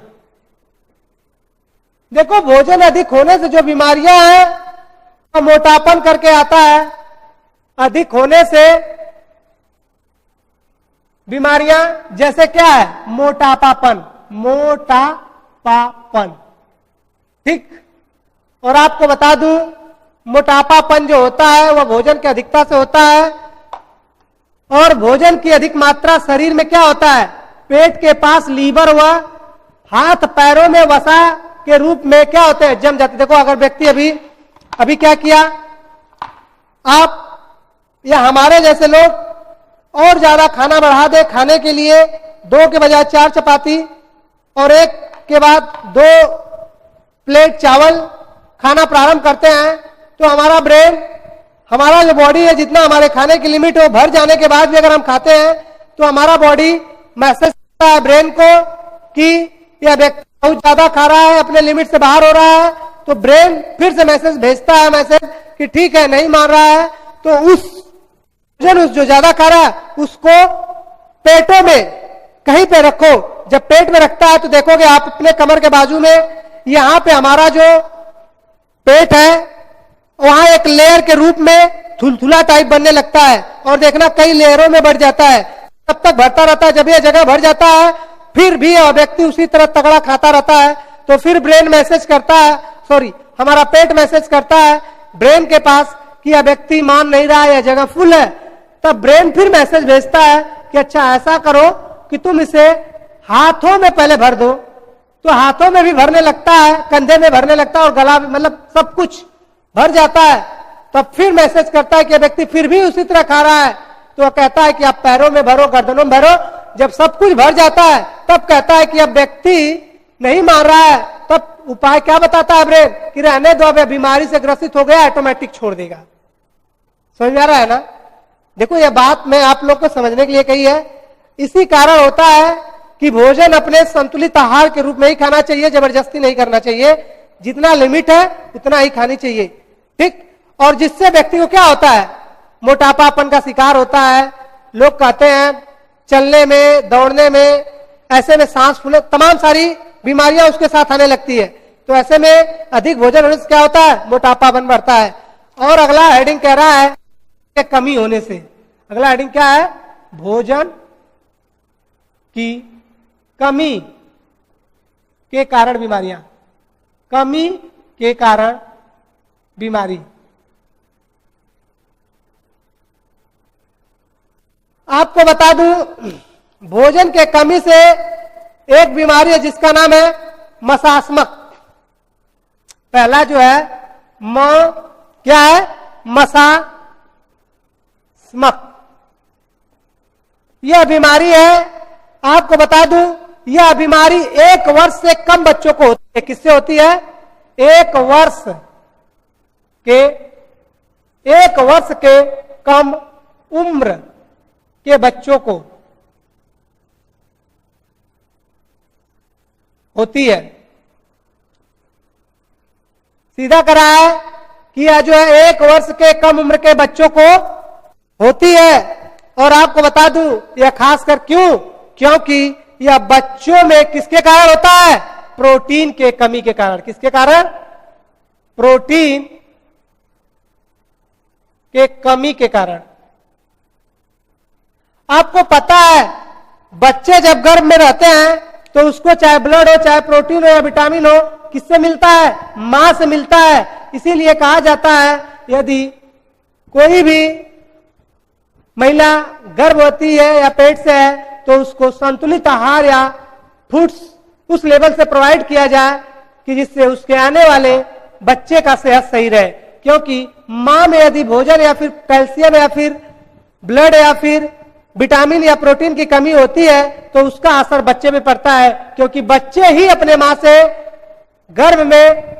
देखो भोजन अधिक होने से जो बीमारियां हैं, मोटापन करके आता है। अधिक होने से बीमारियां जैसे क्या है, मोटापापन, ठीक। और आपको बता दूं मोटापापन जो होता है वह भोजन की अधिकता से होता है। और भोजन की अधिक मात्रा शरीर में क्या होता है, पेट के पास लीवर व हाथ पैरों में वसा के रूप में क्या होते हैं, जम जाते। देखो अगर व्यक्ति अभी क्या किया, आप या हमारे जैसे लोग और ज्यादा खाना बढ़ा दे, खाने के लिए 2 के बजाय 4 चपाती और 1 के बाद 2 प्लेट चावल खाना प्रारंभ करते हैं, तो हमारा ब्रेन, हमारा जो बॉडी है, जितना हमारे खाने की लिमिट हो भर जाने के बाद भी अगर हम खाते हैं तो हमारा बॉडी मैसेज करता है ब्रेन को कि यह व्यक्ति बहुत ज्यादा खा रहा है, अपने लिमिट से बाहर हो रहा है। तो ब्रेन फिर से मैसेज भेजता है, मैसेज कि ठीक है, नहीं मान रहा है। तो उस जो ज्यादा खा रहा है उसको पेटों में कहीं पे रखो। जब पेट में रखता है तो देखोगे आप अपने कमर के बाजू में, यहां पे हमारा जो पेट है वहां एक लेयर के रूप में थुलथुला टाइप बनने लगता है और देखना कई लेयरों में बढ़ जाता है, तब तक भरता रहता है। जब यह जगह भर जाता है फिर भी व्यक्ति उसी तरह तगड़ा खाता रहता है। तो फिर ब्रेन मैसेज करता है, हमारा पेट मैसेज करता है ब्रेन के पास कि यह व्यक्ति मान नहीं रहा है, यह जगह फुल है। तब ब्रेन फिर मैसेज भेजता है कि अच्छा ऐसा करो कि तुम इसे हाथों में पहले भर दो। तो हाथों में भी भरने लगता है, कंधे में भरने लगता है और गला, मतलब सब कुछ भर जाता है। तब फिर मैसेज करता है कि व्यक्ति फिर भी उसी तरह खा रहा है, तो वह कहता है कि आप पैरों में भरो, गर्दनों में भरो। जब सब कुछ भर जाता है तब कहता है कि अब व्यक्ति नहीं मान रहा है। तब उपाय क्या बताता है ब्रेन कि रहने दो, अब बीमारी से ग्रसित हो गया, ऑटोमेटिक छोड़ देगा। समझ में आ रहा है ना। देखो यह बात मैं आप लोग को समझने के लिए कही है। इसी कारण होता है कि भोजन अपने संतुलित आहार के रूप में ही खाना चाहिए, जबरदस्ती नहीं करना चाहिए। जितना लिमिट है उतना ही खानी चाहिए, ठीक। और जिससे व्यक्ति को क्या होता है, मोटापापन का शिकार होता है। लोग कहते हैं चलने में, दौड़ने में, ऐसे में सांस फूले, तमाम सारी बीमारियां उसके साथ आने लगती है। तो ऐसे में अधिक भोजन होने से क्या होता है, मोटापापन बढ़ता है। और अगला हेडिंग कह रहा है कि कमी होने से, अगला हेडिंग क्या है, भोजन की कमी के कारण बीमारियां, कमी के कारण बीमारी। आपको बता दूं भोजन के कमी से एक बीमारी है जिसका नाम है मसास्मक। पहला जो है क्या है, मसास्मक। यह बीमारी है, आपको बता दूं यह बीमारी 1 वर्ष से कम बच्चों को होती है। किससे होती है, 1 वर्ष के कम उम्र के बच्चों को होती है। सीधा करा है कि यह जो है 1 वर्ष के कम उम्र के बच्चों को होती है। और आपको बता दूं यह खासकर क्यों, क्योंकि या बच्चों में किसके कारण होता है? प्रोटीन के कमी के कारण। किसके कारण? प्रोटीन के कमी के कारण। आपको पता है बच्चे जब गर्भ में रहते हैं तो उसको चाहे ब्लड हो, चाहे प्रोटीन हो या विटामिन हो, किससे मिलता है? मां से मिलता है। इसीलिए कहा जाता है यदि कोई भी महिला गर्भवती है या पेट से है तो उसको संतुलित आहार या फूड्स उस लेवल से प्रोवाइड किया जाए कि जिससे उसके आने वाले बच्चे का सेहत सही रहे। क्योंकि मां में यदि भोजन या फिर कैल्शियम या फिर ब्लड या फिर विटामिन या प्रोटीन की कमी होती है तो उसका असर बच्चे में पड़ता है, क्योंकि बच्चे ही अपने मां से गर्भ में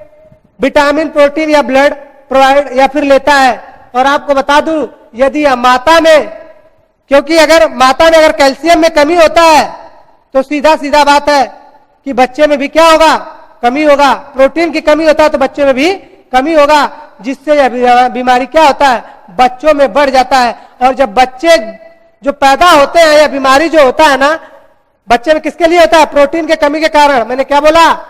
विटामिन, प्रोटीन या ब्लड प्रोवाइड या फिर लेता है। और आपको बता दूं यदि माता में, क्योंकि अगर माता में अगर कैल्शियम में कमी होता है तो सीधा सीधा बात है कि बच्चे में भी क्या होगा? कमी होगा। प्रोटीन की कमी होता है तो बच्चे में भी कमी होगा, जिससे यह बीमारी क्या होता है? बच्चों में बढ़ जाता है। और जब बच्चे जो पैदा होते हैं या बीमारी जो होता है ना बच्चे में, किसके लिए होता है? प्रोटीन के कमी के कारण। मैंने क्या बोला?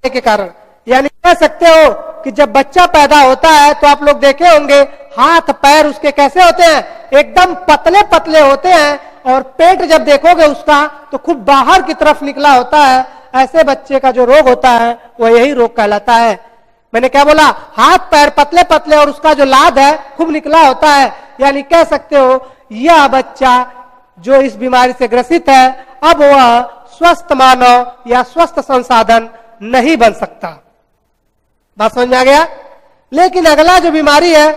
के कारण। यानी कह सकते हो कि जब बच्चा पैदा होता है तो आप लोग देखे होंगे हाथ पैर उसके कैसे होते हैं? एकदम पतले पतले होते हैं, और पेट जब देखोगे उसका तो खूब बाहर की तरफ निकला होता है। ऐसे बच्चे का जो रोग होता है वो यही रोग कहलाता है। मैंने क्या बोला? हाथ पैर पतले पतले और उसका जो लाद है खूब निकला होता है। यानी कह सकते हो यह बच्चा जो इस बीमारी से ग्रसित है अब वह स्वस्थ मानव या स्वस्थ संसाधन नहीं बन सकता। बात समझ में आ गया? लेकिन अगला जो बीमारी है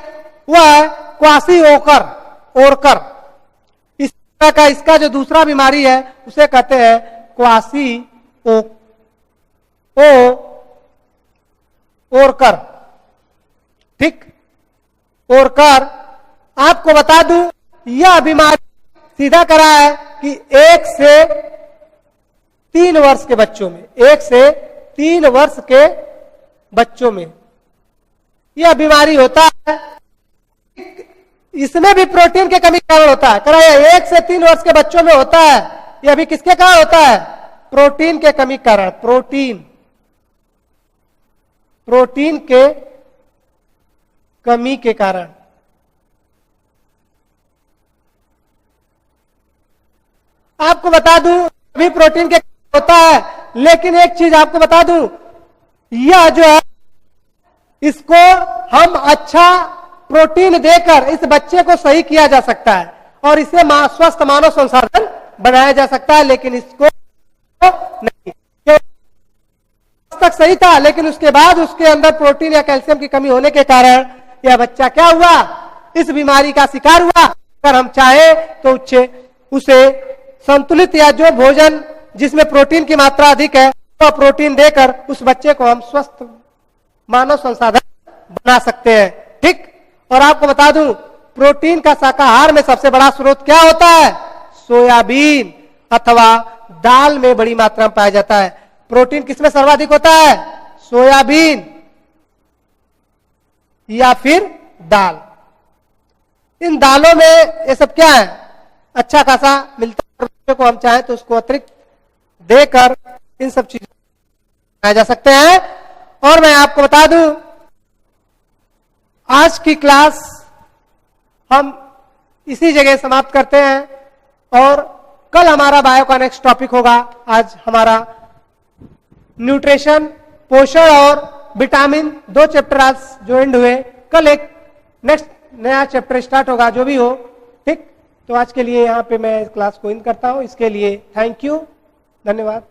वह है क्वासी-ओकर। इस तरह का इसका जो दूसरा बीमारी है उसे कहते हैं क्वासी-ओकर। ठीक? ओकर आपको बता दूं यह बीमारी सीधा करा है कि 1 से 3 वर्ष के बच्चों में, 1 से 3 वर्ष के बच्चों में यह बीमारी होता है। इसमें भी प्रोटीन के कमी के कारण होता है। करा 1 से 3 वर्ष के बच्चों में होता है। यह भी किसके कारण होता है? प्रोटीन के कमी के कारण। प्रोटीन के कमी के कारण। आपको बता दूं भी प्रोटीन के होता है, लेकिन एक चीज आपको बता दूं यह जो है इसको हम अच्छा प्रोटीन देकर इस बच्चे को सही किया जा सकता है और इसे स्वस्थ मानव संसाधन बनाया जा सकता है। लेकिन इसको नहीं, तक सही था लेकिन उसके बाद उसके अंदर प्रोटीन या कैल्शियम की कमी होने के कारण यह बच्चा क्या हुआ? इस बीमारी का शिकार हुआ। अगर हम चाहे तो उसे संतुलित या जो भोजन जिसमें प्रोटीन की मात्रा अधिक है वह प्रोटीन देकर उस बच्चे को हम स्वस्थ मानव संसाधन बना सकते हैं। ठीक? और आपको बता दूं प्रोटीन का शाकाहार में सबसे बड़ा स्रोत क्या होता है? सोयाबीन अथवा दाल में बड़ी मात्रा में पाया जाता है। प्रोटीन किसमें सर्वाधिक होता है? सोयाबीन या फिर दाल। इन दालों में ये सब क्या है? अच्छा खासा मिलता है। को हम चाहें तो उसको अतिरिक्त देकर इन सब चीजों बनाए जा सकते हैं। और मैं आपको बता दूं आज की क्लास हम इसी जगह समाप्त करते हैं और कल हमारा बायो का नेक्स्ट टॉपिक होगा। आज हमारा न्यूट्रिशन, पोषण और विटामिन 2 चैप्टर आज जो एंड हुए, कल एक नेक्स्ट नया चैप्टर स्टार्ट होगा जो भी हो। ठीक? तो आज के लिए यहाँ पे मैं क्लास को एंड करता हूँ। इसके लिए थैंक यू, धन्यवाद।